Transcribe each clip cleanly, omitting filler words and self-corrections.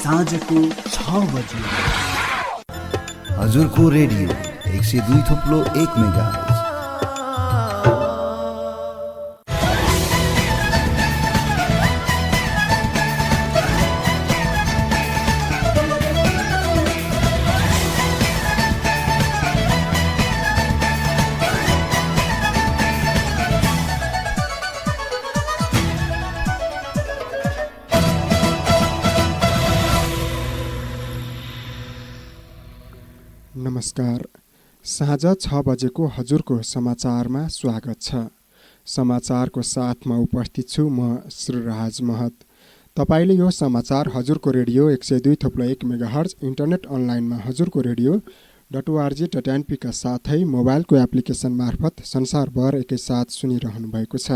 साँझको 6 बजे। हजुरको रेडियो 102.1 मेगाहर्ज। नमस्कार। साँझ 6 बजेको हजुरको समाचारमा स्वागत छ। समाचारको साथमा उपस्थित छु म श्रीराज महत। तपाईले यो समाचार हजुरको रेडियो 102.1 मेगाहर्ज इन्टरनेट अनलाइनमा हजुरको रेडियो.org.np का साथै मोबाइलको एप्लिकेसन मार्फत संसारभर एकैसाथ सुनिरहनु भएको छ।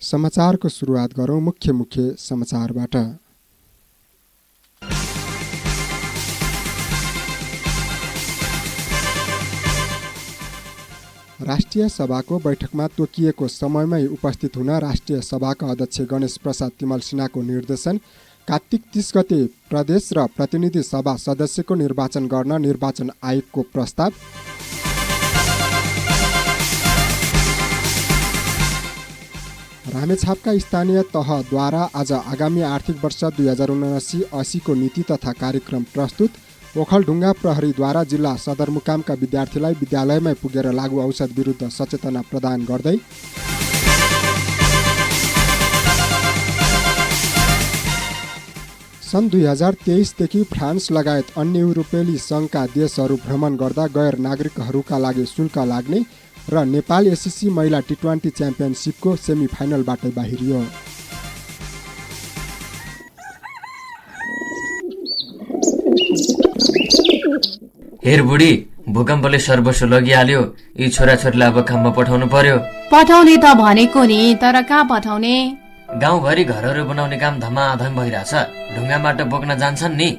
समाचारको सुरुवात गरौं मुख्य समाचारबाट। राष्ट्रिय सभाको बैठकमा तोकिएको समयमै उपस्थित हुन राष्ट्रिय सभाका अध्यक्ष गणेश प्रसाद तिमल सिन्हाको निर्देशन। कार्तिक 30 गते प्रदेश र प्रतिनिधि सभा सदस्यको निर्वाचन गर्न निर्वाचन आयोगको प्रस्ताव। रामेछापका स्थानीय तहद्वारा आज आगामी आर्थिक वर्ष 2079-80 को नीति तथा कार्यक्रम प्रस्तुत। ओखलढुङ्गा प्रहरीद्वारा जिल्ला सदरमुकामका विद्यार्थीलाई विद्यालयमै पुगेर लागू औषध विरुद्ध सचेतना प्रदान गर्दै। सन् 2023 देखि फ्रान्स लगायत अन्य युरोपेली सङ्घका देशहरू भ्रमण गर्दा गैर नागरिकहरूका लागि शुल्क लाग्ने र नेपाल एसएससी महिला टी20 च्याम्पियनसिपको सेमिफाइनलबाटै बाहिरियो। हेर बुढी, भूकम्पले सर्वस्व लगिहाल्यो। यी छोराछोरीलाई अब काममा पठाउनु पर्यो। पठाउने त भनेको नि, तर कहाँ पठाउने? गाउँभरि घरहरू बनाउने काम धमाधम भइरहेछ। ढुङ्गा माटो बोक्न जान्छन् नि।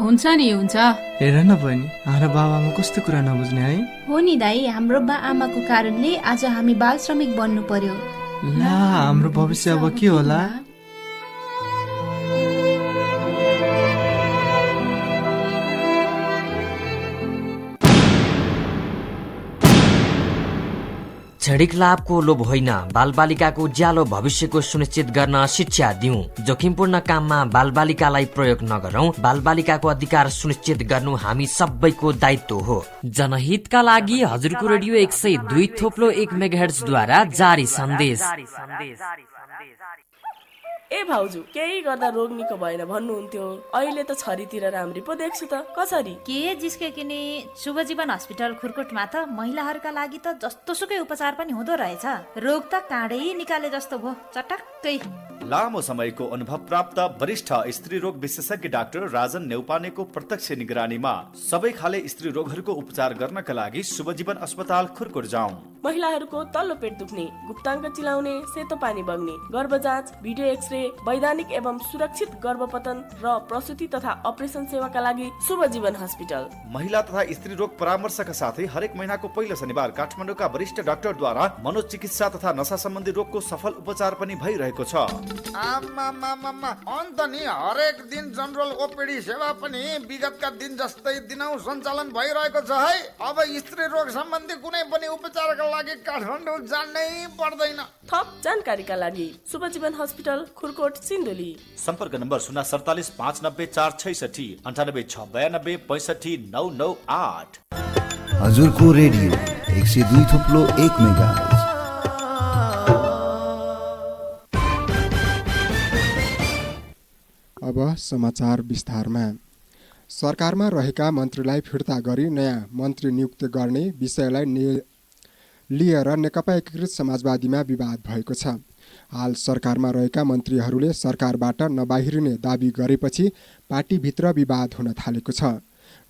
हुन्छ नि, हुन्छ। हेर न बहिनी, हाम्रो बाबामा कस्तो कुरा नबुझ्ने है। हो नि दाई, हाम्रो बा आमाको कारणले आज हामी बाल श्रमिक बन्नु पर्यो। ला, हाम्रो भविष्य अब के होला? क्षणिक लाभको लोभ होइन, बालबालिकाको उज्यालो भविष्यको सुनिश्चित गर्न शिक्षा दिउँ। जोखिमपूर्ण काममा बालबालिकालाई प्रयोग नगरौं। बालबालिकाको अधिकार सुनिश्चित गर्नु हामी सबैको दायित्व हो। जनहितका लागि हजुरको रेडियो 102.1 मेगाहर्ज द्वारा जारी सन्देश। ए भाउजू, केही गर्दा रोग निको भएन भन्नुहुन्थ्यो, अहिले त छरीतिर राम्री पो देख्छु त। कसरी के जिस्के किने? शुभ जीवन हस्पिटल खुरकोटमा त महिलाहरूका लागि त जस्तो सुकै उपचार पनि हुँदो रहेछ। रोग त काँडै निकाले जस्तो भो, चटक्कै। लामो समयको अनुभव प्राप्त वरिष्ठ स्त्री रोग विशेषज्ञ डाक्टर राजन नेउपानेको प्रत्यक्ष निगरानीमा सबै खाले स्त्री रोगहरूको उपचार गर्नका लागि शुभ जीवन अस्पताल खुरकोट जाउँ। महिलाहरूको तल्लो पेट दुख्ने, गुप्ताङ्ग चिलाउने, सेतो पानी बग्ने, गर्भ जाँच, भिडियो एक्सरे, वैधानिक एवं सुरक्षित गर्भपतन र प्रसुति तथा अपरेसन सेवाका लागि शुभ जीवन हस्पिटल। महिला तथा स्त्री रोग परामर्शका साथै हरेक महिनाको पहिलो शनिबार काठमाडौँका वरिष्ठ डाक्टरद्वारा मनोचिकित्सा तथा नशा सम्बन्धी रोगको सफल उपचार पनि भइरहेको छ। अन्त नि हरेक दिन जनरल ओपीडी सेवा पनि विगतका दिन जस्तै दिनौ सञ्चालन भइरहेको छ है। अब स्त्री रोग सम्बन्धी कुनै पनि उपचारका लागि काठमाडौँ जानै पर्दैन। थप जानकारीका लागि शुभ जीवन हस्पिटल खुरकोट सिन्धुली। सम्पर्क नम्बर 047 590 466 98 692 65 998। हजुरको रेडियो 102.1 मेगाहर्ज। अब समाचार विस्तारमा। सरकारमा रहेका मन्त्रीलाई फिर्ता गरी नयाँ मन्त्री नियुक्त गर्ने विषयलाई लिएर नेकपा एकीकृत समाजवादीमा विवाद भएको छ। हाल सरकारमा रहेका मन्त्रीहरूले सरकारबाट नबाहिरिने दाबी गरेपछि पार्टीभित्र विवाद हुन थालेको छ।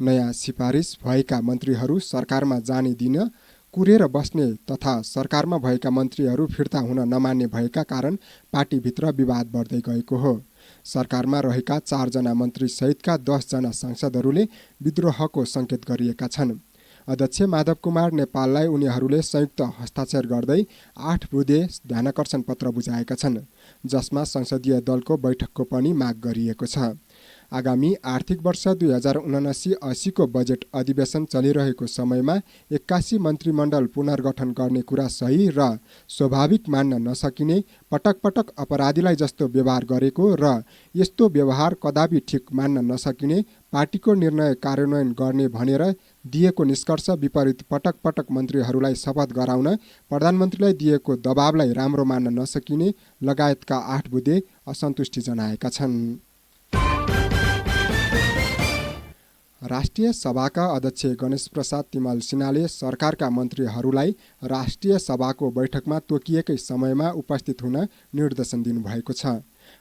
नयाँ सिफारिस भएका मन्त्रीहरू सरकारमा जाने दिन कुरेर बस्ने तथा सरकारमा भएका मन्त्रीहरू फिर्ता हुन नमान्ने भएका कारण पार्टीभित्र विवाद बढ्दै गएको हो। सरकारमा रहेका 4 जना मन्त्री सहितका 10 जना सांसदहरूले विद्रोहको सङ्केत गरिएका छन्। अध्यक्ष माधव कुमार नेपाललाई उनीहरूले संयुक्त हस्ताक्षर गर्दै 8 बुँदे ध्यानाकर्षण पत्र बुझाएका छन्, जसमा संसदीय दलको बैठकको पनि माग गरिएको छ। आगामी आर्थिक वर्ष 2079-80 को बजेट अधिवेशन चलिरहेको समयमा 81 मन्त्रीमण्डल पुनर्गठन गर्ने कुरा सही र स्वाभाविक मान्न नसकिने, पटक पटक अपराधीलाई जस्तो व्यवहार गरेको र यस्तो व्यवहार कदापि ठिक मान्न नसकिने, पार्टीको निर्णय कार्यान्वयन गर्ने भनेर दिएको निष्कर्ष विपरीत पटक पटक मन्त्रीहरूलाई शपथ गराउन प्रधानमन्त्रीलाई दिएको दबावलाई राम्रो मान्न नसकिने लगायतका 8 बुँदे असन्तुष्टि जनाएका छन्। राष्ट्रिय सभाका अध्यक्ष गणेश प्रसाद तिमल सिन्हाले सरकारका मन्त्रीहरूलाई राष्ट्रिय सभाको बैठकमा तोकिएकै समयमा उपस्थित हुन निर्देशन दिनुभएको छ।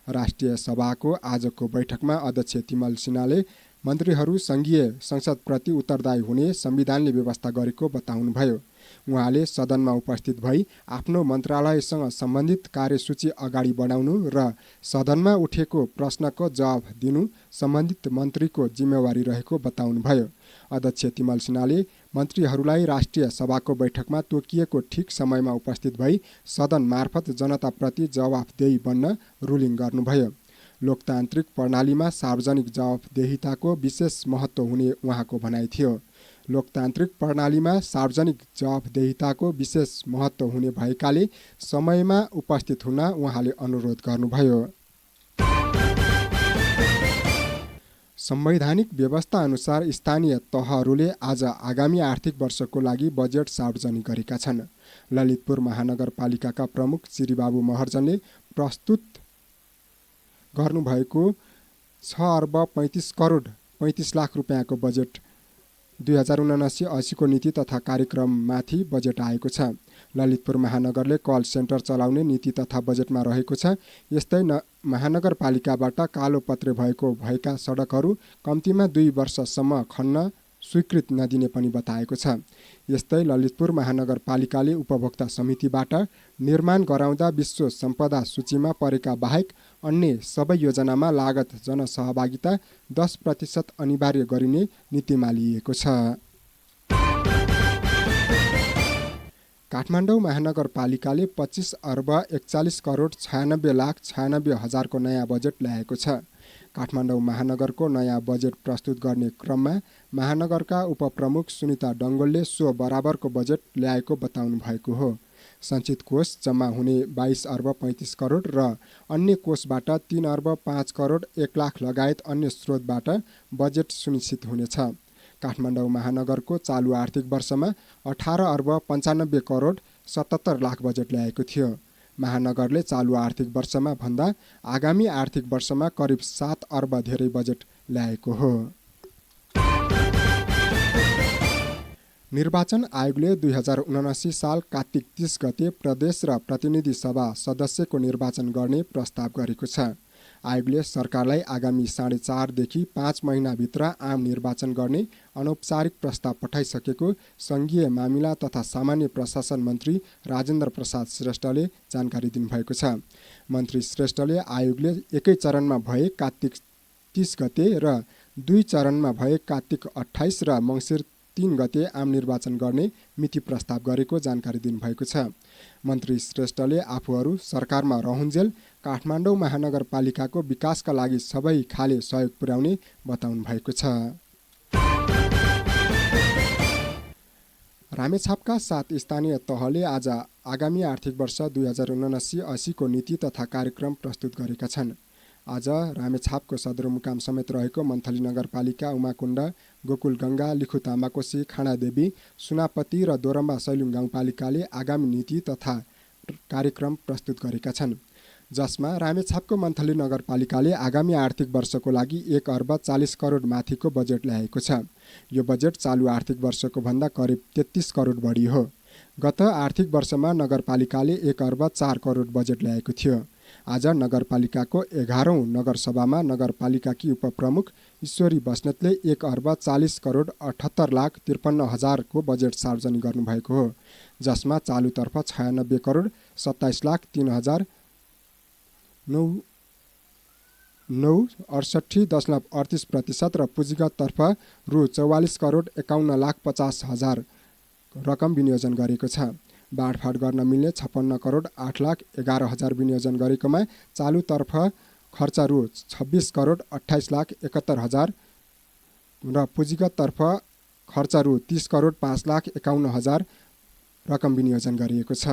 राष्ट्रिय सभाको आजको बैठकमा अध्यक्ष तिमल सिन्हाले मन्त्रीहरू सङ्घीय संसदप्रति उत्तरदायी हुने संविधानले व्यवस्था गरेको बताउनुभयो। उहाँले सदनमा उपस्थित भई आफ्नो मन्त्रालयसँग सम्बन्धित कार्यसूची अगाडि बढाउनु र सदनमा उठेको प्रश्नको जवाफ दिनु सम्बन्धित मन्त्रीको जिम्मेवारी रहेको बताउनुभयो। अध्यक्ष तिमल सिन्हाले मन्त्रीहरूलाई राष्ट्रिय सभाको बैठकमा तोकिएको ठिक समयमा उपस्थित भई सदन मार्फत जनताप्रति जवाफदेही बन्न रुलिङ गर्नुभयो। लोकतान्त्रिक प्रणालीमा सार्वजनिक जवाफदेहिताको विशेष महत्त्व हुने उहाँको भनाइ थियो। लोकतान्त्रिक प्रणालीमा सार्वजनिक जवाफदेहिताको विशेष महत्त्व हुने भएकाले समयमा उपस्थित हुन उहाँले अनुरोध गर्नुभयो। संवैधानिक व्यवस्था अनुसार स्थानीय तहहरूले आज आगामी आर्थिक वर्षको लागि बजेट सार्वजनिक गरेका छन्। ललितपुर महानगरपालिकाका प्रमुख श्रीबाबु महर्जनले प्रस्तुत गर्नुभएको 6 अर्ब 35 करोड 35 लाख रुपियाँको बजेट 2079-80 को नीति तथा कार्यक्रममाथि बजेट आएको छ। ललितपुर महानगरले कल सेन्टर चलाउने नीति तथा बजेटमा रहेको छ। यस्तै महानगरपालिकाबाट कालो पत्रे भएका सडकहरू कम्तीमा 2 वर्षसम्म खन्न स्वीकृत नदिने पनि बताएको छ। यस्तै ललितपुर महानगरपालिकाले उपभोक्ता समितिबाट निर्माण गराउँदा विश्व सम्पदा सूचीमा परेका बाहेक अन्य सबै योजनामा लागत जनसहभागिता 10% अनिवार्य गरिने नीतिमा लिएको छ। काठमाडौँ महानगरपालिकाले 25 अर्ब 41 करोड 96 लाख 96 हजारको नयाँ बजेट ल्याएको छ। काठमाडौँ महानगरको नयाँ बजेट प्रस्तुत गर्ने क्रममा महानगरका उपप्रमुख सुनिता डङ्गोलले सो बराबरको बजेट ल्याएको बताउनु भएको हो। सञ्चित कोष जम्मा हुने 22 अर्ब 35 करोड र अन्य कोषबाट 3 अर्ब 5 करोड 1 लाख लगायत अन्य स्रोतबाट बजेट सुनिश्चित हुनेछ। काठमाडौँ महानगरको चालु आर्थिक वर्षमा 18 अर्ब 95 करोड 77 लाख बजेट ल्याएको थियो। महानगरले चालु आर्थिक वर्षमा भन्दा आगामी आर्थिक वर्षमा करिब 7 अर्ब धेरै बजेट ल्याएको हो। निर्वाचन आयोगले 2079 साल कार्तिक 30 गते प्रदेश र प्रतिनिधि सभा सदस्यको निर्वाचन गर्ने प्रस्ताव गरेको छ। आयोगले सरकारलाई आगामी 4.5 देखि 5 महिनाभित्र आम निर्वाचन गर्ने अनौपचारिक प्रस्ताव पठाइसकेको सङ्घीय मामिला तथा सामान्य प्रशासन मन्त्री राजेन्द्र प्रसाद श्रेष्ठले जानकारी दिनुभएको छ। मन्त्री श्रेष्ठले आयोगले एकै चरणमा भए कार्तिक 30 गते र 2 चरणमा भए कार्तिक 28 र मङ्सिर 3 गते आम निर्वाचन गर्ने मिति प्रस्ताव गरेको जानकारी दिनुभएको छ। मन्त्री श्रेष्ठले आफूहरू सरकारमा रहुन्जेल काठमाडौँ महानगरपालिकाको विकासका लागि सबै खाले सहयोग पुर्याउने बताउनु भएको छ। रामेछापका 7 स्थानीय तहले आज आगामी आर्थिक वर्ष 2079-80 को नीति तथा कार्यक्रम प्रस्तुत गरेका छन्। आज रामेछापको सदरमुकाम समेत रहेको मन्थली नगरपालिका, उमाकुण्ड, गोकुलगङ्गा, लिखुतामाकोशी, खाँडादेवी, सुनापति र दोरम्बा सैलुङ गाउँपालिकाले आगामी नीति तथा कार्यक्रम प्रस्तुत गरेका छन्, जसमा रामेछापको मन्थली नगरपालिकाले आगामी आर्थिक वर्षको लागि 1 अर्ब 40 करोड माथिको बजेट ल्याएको छ। यो बजेट चालु आर्थिक वर्षको भन्दा करिब 33 करोड बढी हो। गत आर्थिक वर्षमा नगरपालिकाले 1 अर्ब 4 करोड बजेट ल्याएको थियो। आज नगरपालिकाको 11औं नगरसभामा नगरपालिकाकी उपप्रमुख ईश्वरी बस्नेतले 1 अर्ब 40 करोड 78 लाख 53 हजारको बजेट सार्वजनिक गर्नुभएको हो, जसमा चालुतर्फ 96 करोड 27 लाख 3 हजार 968.38% र पुँजीगततर्फ रु 44 करोड 51 लाख 50 हजार रकम विनियोजन गरेको छ। बाँडफाँड गर्न मिल्ने 56 करोड 8 लाख 11 हजार विनियोजन गरेकोमा चालुतर्फ खर्च रु 26,28,71,000 र पुँजीगततर्फ खर्च रु 30,05,51,000 रकम विनियोजन गरिएको छ।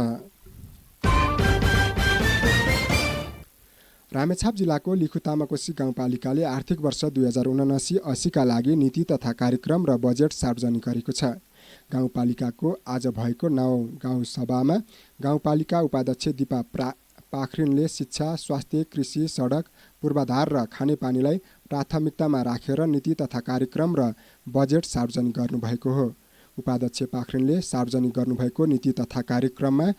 रामेछाप जिल्लाको लिखु तामाकोशी गाउँपालिकाले आर्थिक वर्ष 2079-80 का लागि नीति तथा कार्यक्रम र बजेट सार्वजनिक गरेको छ। गाउँपालिकाको आज भएको 9औं गाउँ सभामा गाउँपालिका उपाध्यक्ष दिपा पाखरिनले शिक्षा, स्वास्थ्य, कृषि, सडक, पूर्वाधार र खानेपानीलाई प्राथमिकतामा राखेर नीति तथा कार्यक्रम र बजेट सार्वजनिक गर्नुभएको हो। उपाध्यक्ष पाखरिनले सार्वजनिक गर्नुभएको नीति तथा कार्यक्रममा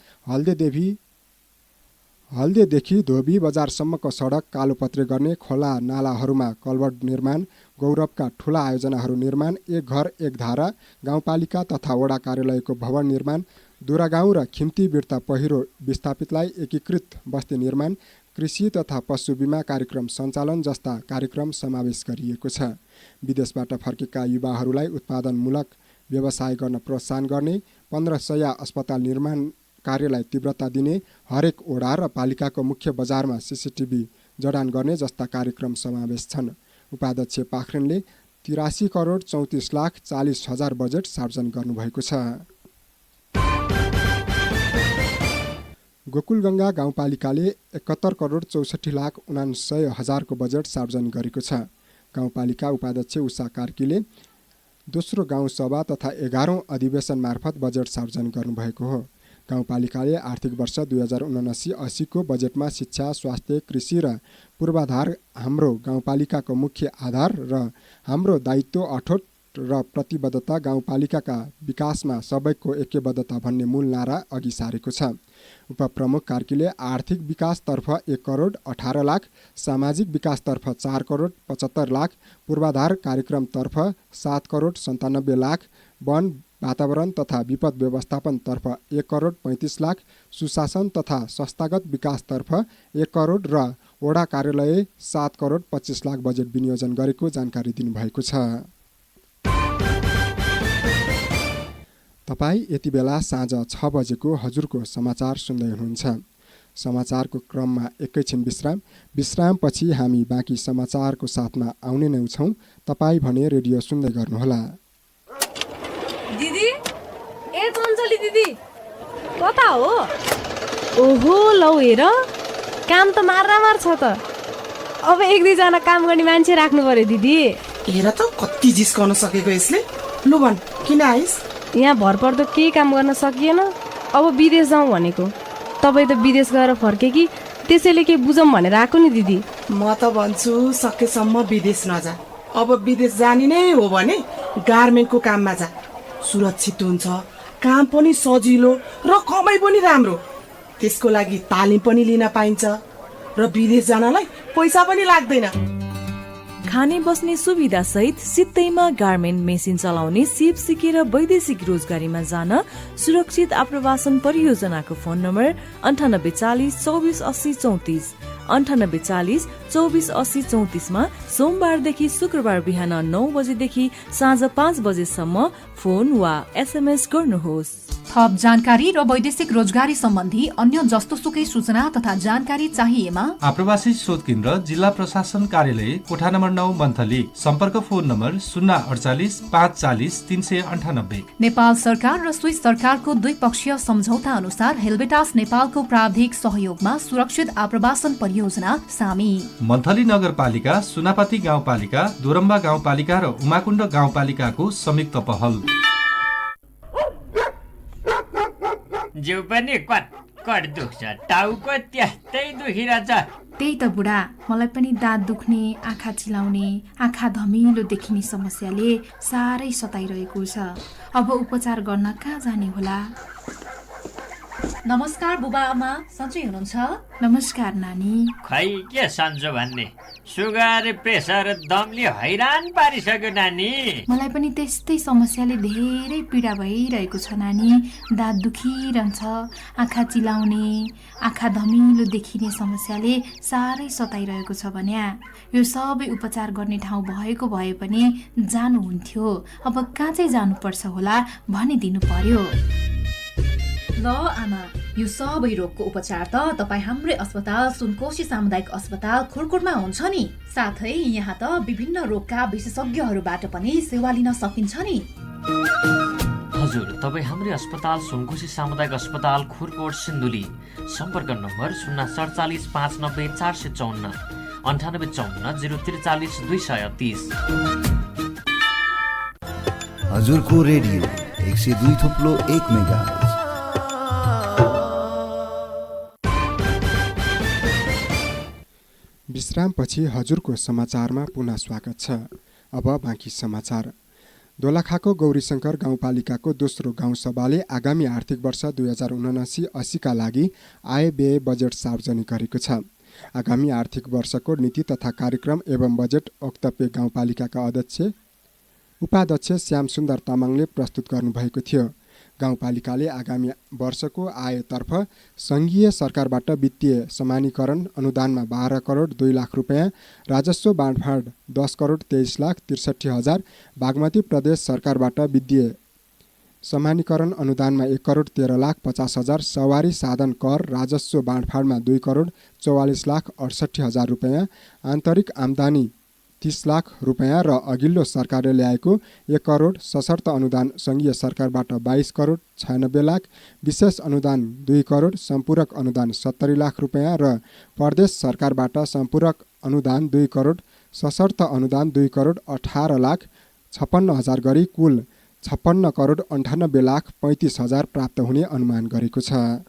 हल्देदेखि धोबी बजारसम्मको सडक कालोपत्रे गर्ने, खोला नालाहरूमा कल्भर्ट निर्माण, गौरवका ठूला आयोजनाहरू निर्माण, एक घर एक धारा, गाउँपालिका तथा वडा कार्यालयको भवन निर्माण, दुरागाउँ र खिम्ती बिर्ता पहिरो विस्थापितलाई एकीकृत बस्ती निर्माण, कृषि तथा पशु बिमा कार्यक्रम सञ्चालन जस्ता कार्यक्रम समावेश गरिएको छ। विदेशबाट फर्केका युवाहरूलाई उत्पादनमूलक व्यवसाय गर्न प्रोत्साहन गर्ने, 1500 अस्पताल निर्माण कार्यलाई तीव्रता दिने, हरेक ओडा र पालिकाको मुख्य बजारमा CCTV जडान गर्ने जस्ता कार्यक्रम समावेश छन्। उपाध्यक्ष पाखरिनले 83,34,40,000 बजेट सार्वजनिक गर्नुभएको छ। गोकुलगङ्गा गाउँपालिकाले 71,64,79,000 को बजेट सार्वजनिक गरेको छ। गाउँपालिका उपाध्यक्ष उषा कार्कीले दोस्रो गाउँ सभा तथा 11औं अधिवेशन मार्फत बजेट सार्वजनिक गर्नुभएको हो। गाउँपालिकाले आर्थिक वर्ष 2079-80 को बजेटमा शिक्षा, स्वास्थ्य, कृषि र पूर्वाधार हाम्रो गाउँपालिकाको मुख्य आधार र हाम्रो दायित्व अठोट र प्रतिबद्धता गाउँपालिकाका विकासमा सबैको ऐक्यबद्धता भन्ने मूल नारा अघि सारेको छ। उपप्रमुख कार्कीले आर्थिक विकासतर्फ 1,18,00,000, सामाजिक विकासतर्फ 4,75,00,000, पूर्वाधार कार्यक्रमतर्फ 7,97,00,000, वन वातावरण तथा विपद व्यवस्थापनतर्फ 1,35,00,000, सुशासन तथा संस्थागत विकासतर्फ 1 करोड र वडा कार्यालय 7,25,00,000 बजेट विनियोजन गरेको जानकारी दिनुभएको छ। तपाईँ यति बेला साँझ 6 बजेको हजुरको समाचार सुन्दै हुनुहुन्छ। समाचारको क्रममा एकैछिन विश्रामपछि हामी बाँकी समाचारको साथमा आउने नै छौँ। तपाईँ भने रेडियो सुन्दै गर्नुहोला। दिदी, ए चञ्चली दिदी, कता हो? ओहो, लौ हेर, काम त मार छ त। अब 1-2 काम गर्ने मान्छे राख्नु पर्यो दिदी। हेर त कति जिस्काउन सकेको यसले। लु भन, किन आइस? यहाँ भरपर्दो केही काम गर्न सकिएन, अब विदेश जाउँ भनेको। तपाईँ त विदेश गएर फर्के कि त्यसैले के बुझौँ भनेर आएको नि दिदी। म त भन्छु सकेसम्म विदेश नजा। अब विदेश जाने नै हो भने गार्मेन्टको काममा जा। सुरक्षित हुन्छ, काम पनि सजिलो र कमाइ पनि राम्रो। त्यसको लागि तालिम पनि लिन पाइन्छ र विदेश जानलाई पैसा पनि लाग्दैन। खाने बस्ने सुविधा सहित सित्तैमा गार्मेन्ट मेसिन चलाउने सिप सिकेर वैदेशिक रोजगारीमा जान सुरक्षित आप्रवासन परियोजनाको फोन नम्बर 9840 24 80 34 9840 24 80 34 मा सोमबारदेखि शुक्रबार बिहान 9 बजेदेखि साँझ 5 बजेसम्म फोन वा SMS गर्नुहोस्। थप जानकारी र वैदेशिक रोजगारी सम्बन्धी अन्य जस्तोसुकै सूचना तथा जानकारी चाहिएमा आप्रवासी शोध केन्द्र जिल्ला प्रशासन कार्यालय कोठा नम्बर 9 मन्थली, सम्पर्क फोन नम्बर 048 540 398। नेपाल सरकार र स्विस सरकारको द्विपक्षीय सम्झौता अनुसार हेल्वेटास नेपालको प्राविधिक सहयोगमा सुरक्षित आप्रवासन परियोजना सामी। मन्थली नगरपालिका, सुनापति गाउँपालिका, दोरम्बा गाउँपालिका र उमाकुण्ड गाउँपालिकाको संयुक्त पहल। जिउ पनि कट दुख्छ, टाउको त्यस्तै दुखिरहेछ। त्यही त बुढा, मलाई पनि दाँत दुख्ने, आँखा चिलाउने, आँखा धमिलो देखिने समस्याले साह्रै सताइरहेको छ। अब उपचार गर्न कहाँ जाने होला? नमस्कार बुबा आमा, सन्चै हुनुहुन्छ? नमस्कार नानी। खै के सन्चो भन्ने, सुगर प्रेसर दमले हैरान पारिसक्यो नानी। मलाई पनि त्यस्तै समस्याले धेरै पीडा भइरहेको छ नानी। दाँत दुखिरहन्छ, आँखा चिलाउने, आँखा धमिलो देखिने समस्याले साह्रै सताइरहेको छ भने यो सबै उपचार गर्ने ठाउँ भएको भए पनि जानुहुन्थ्यो। अब कहाँ चाहिँ जानुपर्छ होला भनिदिनु पर्यो। ल आमा, यो सबै रोगको उपचार त तपाईँ हाम्रै अस्पताल सुनकोशी सामुदायिक अस्पताल खुरकोटमा हुन्छ नि। साथै यहाँ त विभिन्न रोगका विशेषज्ञहरूबाट पनि सेवा लिन सकिन्छ नि। हजुर, तपाईँ हाम्रै अस्पताल सुनकोशी सामुदायिक अस्पताल खुरकोट सिन्धुली। सम्पर्क नम्बर 047 590 454 9854 043 230। हजुरको रेडियो 102.1 मेगाहर्ज। विश्रामपछि हजुरको समाचारमा पुनः स्वागत छ। अब बाँकी समाचार। दोलखाको गौरीशङ्कर गाउँपालिकाको दोस्रो गाउँसभाले आगामी आर्थिक वर्ष 2079-80 लागि आय व्यय बजेट सार्वजनिक गरेको छ। आगामी आर्थिक वर्षको नीति तथा कार्यक्रम एवं बजेट वक्तव्य गाउँपालिकाका उपाध्यक्ष श्याम सुन्दर तामाङले प्रस्तुत गर्नुभएको थियो। गाउँपालिकाले आगामी वर्षको आयतर्फ सङ्घीय सरकारबाट वित्तीय समानीकरण अनुदानमा 12 करोड 2 लाख रुपियाँ, राजस्व बाँडफाँड 10 करोड 23 लाख 63 हजार, बागमती प्रदेश सरकारबाट वित्तीय समानीकरण अनुदानमा 1 करोड 13 लाख 50 हजार, सवारी साधन कर राजस्व बाँडफाँडमा 2 करोड 44 लाख 68 हजार रुपियाँ, आन्तरिक आम्दानी 30 लाख रुपियाँ र अघिल्लो सरकारले ल्याएको 1 करोड सशर्त अनुदान सङ्घीय सरकारबाट 22 करोड 96 लाख, विशेष अनुदान 2 करोड, सम्पूरक अनुदान 70 लाख रुपियाँ र प्रदेश सरकारबाट सम्पूरक अनुदान 2 करोड, सशर्त अनुदान 2 करोड 18 लाख 56 हजार गरी कुल 56 करोड 98 लाख 35 हजार प्राप्त हुने अनुमान गरेको छ।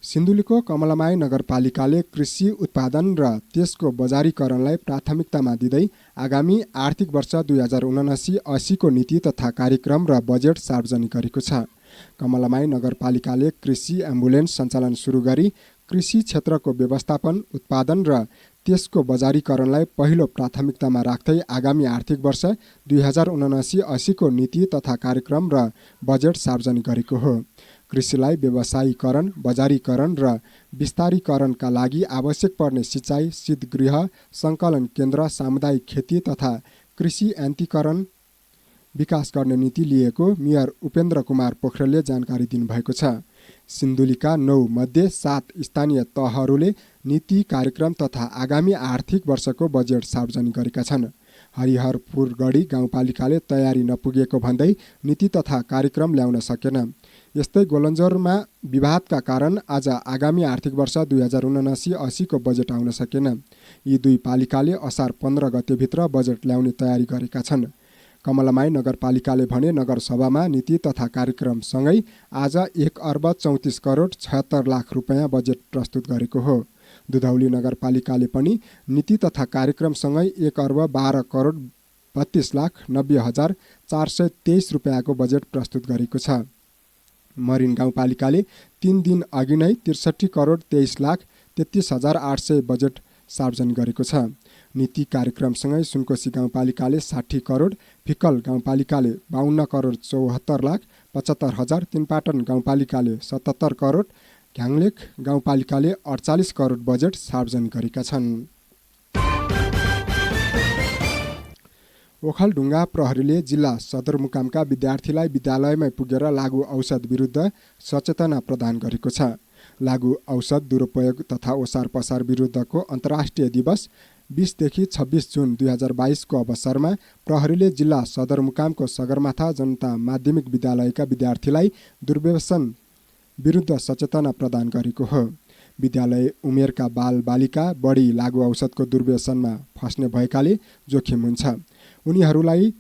सिन्धुलीको कमलामाई नगरपालिकाले कृषि उत्पादन र त्यसको बजारीकरणलाई प्राथमिकतामा दिँदै आगामी आर्थिक वर्ष 2079-80 को नीति तथा कार्यक्रम र बजेट सार्वजनिक गरेको छ। कमलामाई नगरपालिकाले कृषि एम्बुलेन्स सञ्चालन सुरु गरी कृषि क्षेत्रको व्यवस्थापन, उत्पादन र त्यसको बजारीकरणलाई पहिलो प्राथमिकतामा राख्दै आगामी आर्थिक वर्ष 2079-80 को नीति तथा कार्यक्रम र बजेट सार्वजनिक गरेको हो। कृषिलाई व्यवसायीकरण, बजारीकरण र विस्तारीकरणका लागि आवश्यक पर्ने सिँचाइ, शीतगृह, सङ्कलन केन्द्र, सामुदायिक खेती तथा कृषि यान्त्रिकीकरण विकास गर्ने नीति लिएको मेयर उपेन्द्र कुमार पोखरेलले जानकारी दिनुभएको छ। सिन्धुलीका 9 मध्ये 7 स्थानीय तहहरूले नीति, कार्यक्रम तथा आगामी आर्थिक वर्षको बजेट सार्वजनिक गरेका छन्। हरिहरपुरगढी गाउँपालिकाले तयारी नपुगेको भन्दै नीति तथा कार्यक्रम ल्याउन सकेन। यस्तै गोलन्जोरमा विवादका कारण आज आगामी आर्थिक वर्ष 2079-80 को बजेट आउन सकेन। यी दुई पालिकाले असार 15 गतेभित्र बजेट ल्याउने तयारी गरेका छन्। कमलामाई नगरपालिकाले भने नगरसभामा नीति तथा कार्यक्रमसँगै आज 1 अर्ब 34 करोड 76 लाख रुपियाँ बजेट प्रस्तुत गरेको हो। दुधौली नगरपालिकाले पनि नीति तथा कार्यक्रमसँगै 1 अर्ब 12 करोड 32 लाख 90 हजार 423 रुपियाँको बजेट प्रस्तुत गरेको छ। मरिन गाउँपालिकाले 3 दिन अघि नै 63 करोड 23 लाख 33 हजार 800 बजेट सार्वजनिक गरेको छ। नीति कार्यक्रमसँगै सुनकोशी गाउँपालिकाले 60 करोड, फिक्कल गाउँपालिकाले 52 करोड 74 लाख 75 हजार, तीनपाटन गाउँपालिकाले 77 करोड, घ्याङलेक गाउँपालिकाले 48 करोड बजेट सार्वजनिक गरेका छन्। ओखलढुङ्गा प्रहरीले जिल्ला सदरमुकामका विद्यार्थीलाई विद्यालयमै पुगेर लागु औषध विरुद्ध सचेतना प्रदान गरेको छ। लागु औषध दुरुपयोग तथा ओसार पसार विरुद्धको अन्तर्राष्ट्रिय दिवस 20 देखि 26 जुन 2022 को अवसरमा प्रहरीले जिल्ला सदरमुकामको सगरमाथा जनता माध्यमिक विद्यालयका विद्यार्थीलाई दुर्व्यसन विरुद्ध सचेतना प्रदान गरेको हो। विद्यालय उमेरका बाल बालिका बढी लागु औषधको दुर्व्यसनमा फस्ने भएकाले जोखिम हुन्छ। उनीहरूलाई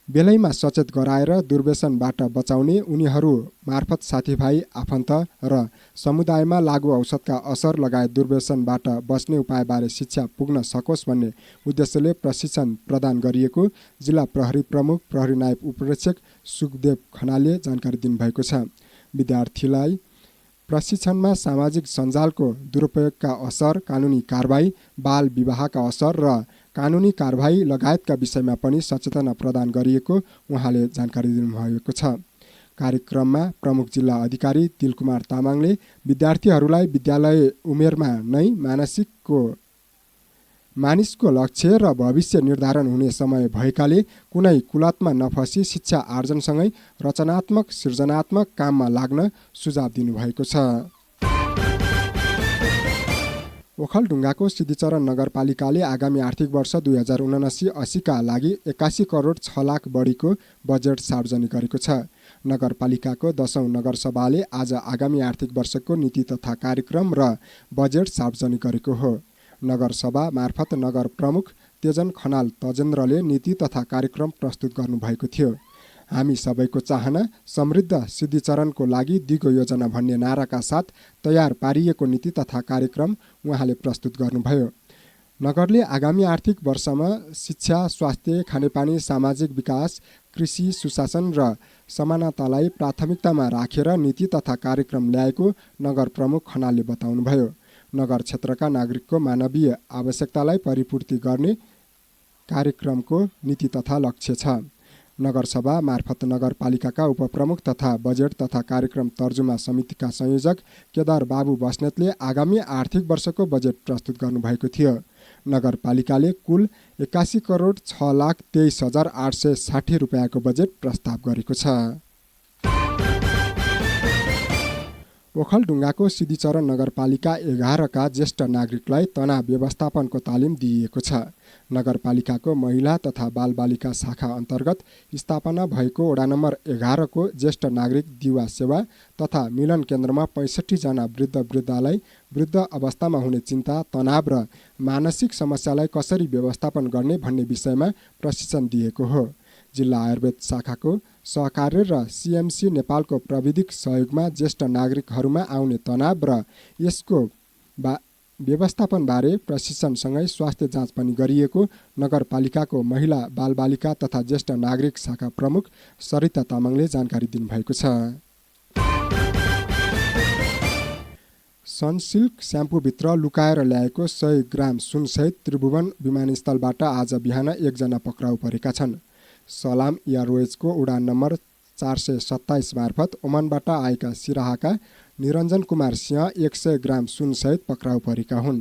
बेलैमा सचेत गराएर दुर्व्यसनबाट बचाउने, उनीहरू मार्फत साथीभाइ, आफन्त र समुदायमा लागु औषधका असर लगायत दुर्व्यसनबाट बच्ने उपायबारे शिक्षा पुग्न सकोस् भन्ने उद्देश्यले प्रशिक्षण प्रदान गरिएको जिल्ला प्रहरी प्रमुख प्रहरी नायब उपरीक्षक सुखदेव खनालले जानकारी दिनुभएको छ। विद्यार्थीलाई प्रशिक्षणमा सामाजिक सञ्जालको दुरुपयोगका असर, कानुनी कारबाही, बाल विवाहका असर र कानुनी कारबाही लगायतका विषयमा पनि सचेतना प्रदान गरिएको उहाँले जानकारी दिनुभएको छ। कार्यक्रममा प्रमुख जिल्ला अधिकारी तिलकुमार तामाङले विद्यार्थीहरूलाई विद्यालय उमेरमा नै मानिसको लक्ष्य र भविष्य निर्धारण हुने समय भएकाले कुनै कुलतमा नफसी शिक्षा आर्जनसँगै रचनात्मक सृजनात्मक काममा लाग्न सुझाव दिनुभएको छ। ओखलढुङ्गाको सिद्धिचरण नगरपालिकाले आगामी आर्थिक वर्ष 2079-80 का लागि 81 करोड 6 लाख बढीको बजेट सार्वजनिक गरेको छ। नगरपालिकाको 10औं नगरसभाले आज आगामी आर्थिक वर्षको नीति तथा कार्यक्रम र बजेट सार्वजनिक गरेको हो। नगरसभा मार्फत नगर प्रमुख तेजन खनाल तजेन्द्रले नीति तथा कार्यक्रम प्रस्तुत गर्नुभएको थियो। हामी सबैको चाहना समृद्ध सिद्धिचरणको लागि दिगो योजना भन्ने नाराका साथ तयार पारिएको नीति तथा कार्यक्रम उहाँले प्रस्तुत गर्नुभयो। नगरले आगामी आर्थिक वर्षमा शिक्षा, स्वास्थ्य, खानेपानी, सामाजिक विकास, कृषि, सुशासन र समानतालाई प्राथमिकतामा राखेर नीति तथा कार्यक्रम ल्याएको नगर प्रमुख खनालले बताउनुभयो। नगर क्षेत्रका नागरिकको मानवीय आवश्यकतालाई परिपूर्ति गर्ने कार्यक्रमको नीति तथा लक्ष्य छ। नगरसभा मार्फत नगरपालिकाका उपप्रमुख तथा बजेट तथा कार्यक्रम तर्जुमा समितिका संयोजक केदार बाबु बस्नेतले आगामी आर्थिक वर्षको बजेट प्रस्तुत गर्नुभएको थियो। नगरपालिकाले कुल 81 करोड 6 लाख 23 हजार 860 रुपियाँको बजेट प्रस्ताव गरेको छ। ओखलढुङ्गाको सिद्धिचरण नगरपालिका 11 का ज्येष्ठ नागरिकलाई तनाव व्यवस्थापनको तालिम दिइएको छ। नगरपालिकाको महिला तथा बालबालिका शाखा अन्तर्गत स्थापना भएको वडा नम्बर 11 को ज्येष्ठ नागरिक दिवा सेवा तथा मिलन केन्द्रमा 65 जना वृद्धलाई वृद्ध अवस्थामा हुने चिन्ता, तनाव र मानसिक समस्यालाई कसरी व्यवस्थापन गर्ने भन्ने विषयमा प्रशिक्षण दिएको हो। जिल्ला आयुर्वेद शाखाको सहकार्य र सीएमसी नेपालको प्रविधिक सहयोगमा ज्येष्ठ नागरिकहरूमा आउने तनाव र यसको व्यवस्थापनबारे प्रशिक्षणसँगै स्वास्थ्य जाँच पनि गरिएको नगरपालिकाको महिला बालबालिका तथा ज्येष्ठ नागरिक शाखा प्रमुख सरिता तामाङले जानकारी दिनुभएको छ। सनसिल्क स्याम्पूभित्र लुकाएर ल्याएको 100 ग्राम सुनसहित त्रिभुवन विमानस्थलबाट आज बिहान एकजना पक्राउ परेका छन्। सलाम एयरवेजको उडान नम्बर 427 मार्फत ओमानबाट आएका सिराहाका निरञ्जन कुमार सिंह 100 ग्राम सुनसहित पक्राउ परेका हुन्।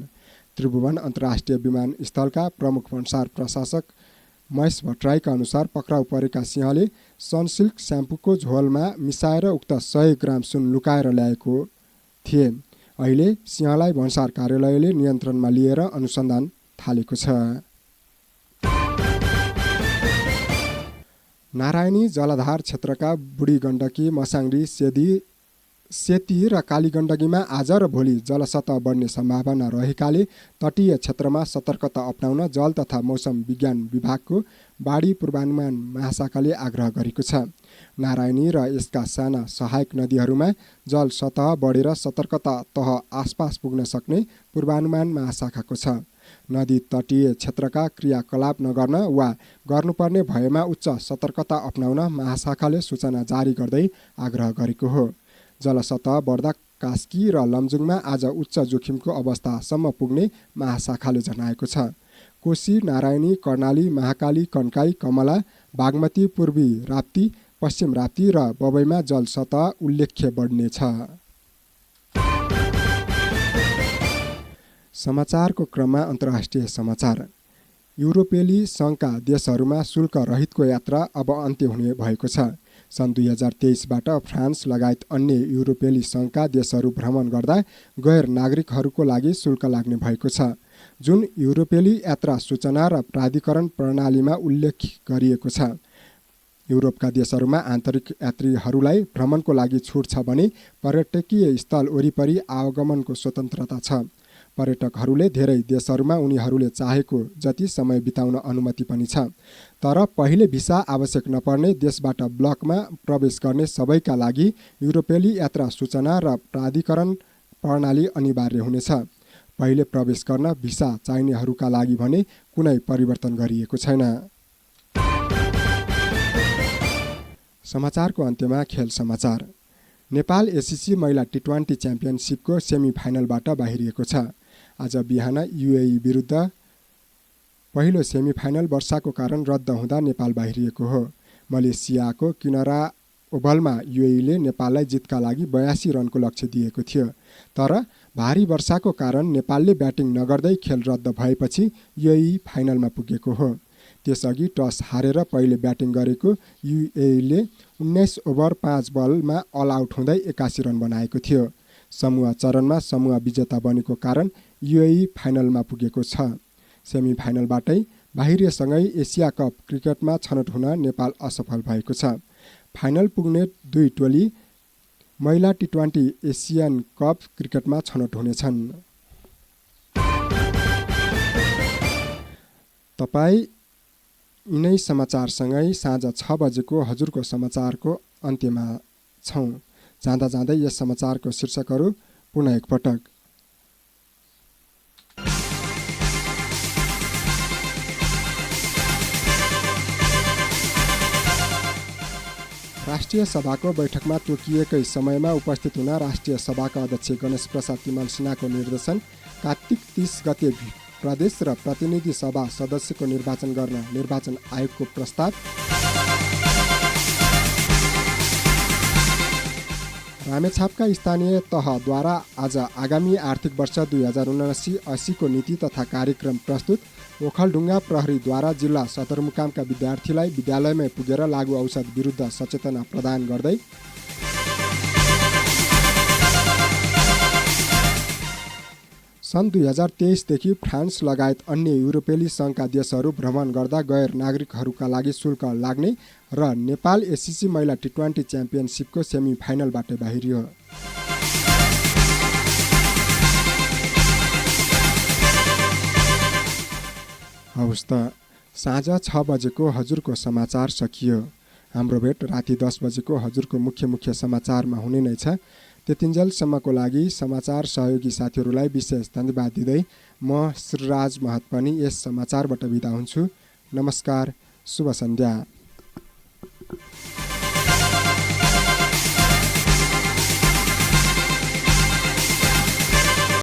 त्रिभुवन अन्तर्राष्ट्रिय विमानस्थलका प्रमुख भन्सार प्रशासक महेश भट्टराईका अनुसार पक्राउ परेका सिंहले सनसिल्क स्याम्पूको झोलमा मिसाएर उक्त 100 ग्राम सुन लुकाएर ल्याएको थिए। अहिले सिंहलाई भन्सार कार्यालयले नियन्त्रणमा लिएर अनुसन्धान थालेको छ। नारायणी जलधार क्षेत्रका बुढी गण्डकी, मसाङ्ग्री, सेती र काली गण्डकीमा आज र भोलि जलसतह बढ्ने सम्भावना रहेकाले तटीय क्षेत्रमा सतर्कता अपनाउन जल तथा मौसम विज्ञान विभागको बाढी पूर्वानुमान महाशाखाले आग्रह गरेको छ। नारायणी र यसका साना सहायक नदीहरूमा जल सतह बढेर सतर्कता तह आसपास पुग्न सक्ने पूर्वानुमान महाशाखाको छ। नदी तटीय क्षेत्रका क्रियाकलाप नगर्न वा गर्नुपर्ने भएमा उच्च सतर्कता अपनाउन महाशाखाले सूचना जारी गर्दै आग्रह गरेको हो। जलसतह बढ्दा कास्की र लमजुङमा आज उच्च जोखिमको अवस्थासम्म पुग्ने महाशाखाले जनाएको छ। कोशी, नारायणी, कर्णाली, महाकाली, कन्काई, कमला, बागमती, पूर्वी राप्ती, पश्चिम राप्ती र बबईमा जलसतह उल्लेख्य बढ्नेछ। समाचारको क्रममा अन्तर्राष्ट्रिय समाचार। युरोपेली सङ्घका देशहरूमा शुल्क रहितको यात्रा अब अन्त्य हुने भएको छ। सन् 2023बाट फ्रान्स लगायत अन्य युरोपेली सङ्घका देशहरू भ्रमण गर्दा गैर नागरिकहरूको लागि शुल्क लाग्ने भएको छ, जुन युरोपेली यात्रा सूचना र प्राधिकरण प्रणालीमा उल्लेख गरिएको छ। युरोपका देशहरूमा आन्तरिक यात्रीहरूलाई भ्रमणको लागि छुट छ भने पर्यटकीय स्थल वरिपरि आवागमनको स्वतन्त्रता छ। पर्यटकहरूले धेरै देशहरूमा उनीहरूले चाहेको जति समय बिताउन अनुमति पनि छ, तर पहिले भिसा आवश्यक नपर्ने देशबाट ब्लकमा प्रवेश गर्ने सबैका लागि युरोपेली यात्रा सूचना र प्राधिकरण प्रणाली अनिवार्य हुनेछ। पहिले प्रवेश गर्न भिसा चाहिनेहरूका लागि भने कुनै परिवर्तन गरिएको छैन। समाचारको अन्त्यमा खेल समाचार। नेपाल एसिसी महिला टी20 च्याम्पियनसिपको सेमी फाइनलबाट बाहिरिएको छ। आज बिहान युएई विरुद्ध पहिलो सेमी फाइनल वर्षाको कारण रद्द हुँदा नेपाल बाहिरिएको हो। मलेसियाको किनरा ओभलमा युएईले नेपाललाई जितका लागि 82 रनको लक्ष्य दिएको थियो, तर भारी वर्षाको कारण नेपालले ब्याटिङ नगर्दै खेल रद्द भएपछि युएई फाइनलमा पुगेको हो। त्यसअघि टस हारेर पहिले ब्याटिङ गरेको युएईले 19 ओभर 5 बलमा अल आउट हुँदै 81 रन बनाएको थियो। समूह चरणमा समूह विजेता बनेको कारण युएई फाइनलमा पुगेको छ। सेमी फाइनलबाटै बाहिरिएसँगै एसिया कप क्रिकेटमा छनौट हुन नेपाल असफल भएको छ। फाइनल पुग्ने 2 टोली महिला टी20 एसियन कप क्रिकेटमा छनौट हुनेछन्। तपाईँ यिनै समाचारसँगै साँझ 6 बजेको हजुरको समाचारको अन्त्यमा छौँ। जाँदा जाँदै यस समाचारको शीर्षकहरू पुनः एकपटक। राष्ट्रिय सभाको बैठकमा तोकिएकै समयमा उपस्थित हुन राष्ट्रिय सभाका अध्यक्ष गणेश प्रसाद तिमल सिन्हाको निर्देशन। कार्तिक 30 गते प्रदेश र प्रतिनिधि सभा सदस्यको निर्वाचन गर्न निर्वाचन आयोगको प्रस्ताव। रामेछापका स्थानीय तहद्वारा आज आगामी आर्थिक वर्ष 2079-80 को नीति तथा कार्यक्रम प्रस्तुत। ओखलढुङ्गा प्रहरीद्वारा जिल्ला सदरमुकामका विद्यार्थीलाई विद्यालयमै पुगेर लागु औषध विरुद्ध सचेतना प्रदान गर्दै। सन् 2023 देखि फ्रान्स लगायत अन्य युरोपेली सङ्घका देशहरू भ्रमण गर्दा गैर नागरिकहरूका लागि शुल्क लाग्ने र नेपाल एससीसी महिला टी20 च्याम्पियनसिपको सेमी फाइनलबाट बाहिरियो। हवस् त, साँझ 6 बजेको हजुरको समाचार सकियो। हाम्रो भेट राति 10 बजेको हजुरको मुख्य समाचारमा हुने नै छ। त्यतिन्जेलसम्मको लागि समाचार सहयोगी साथीहरूलाई विशेष धन्यवाद दिँदै म श्रीराज महत पनि यस समाचारबाट बिदा हुन्छु। नमस्कार, शुभ सन्ध्या।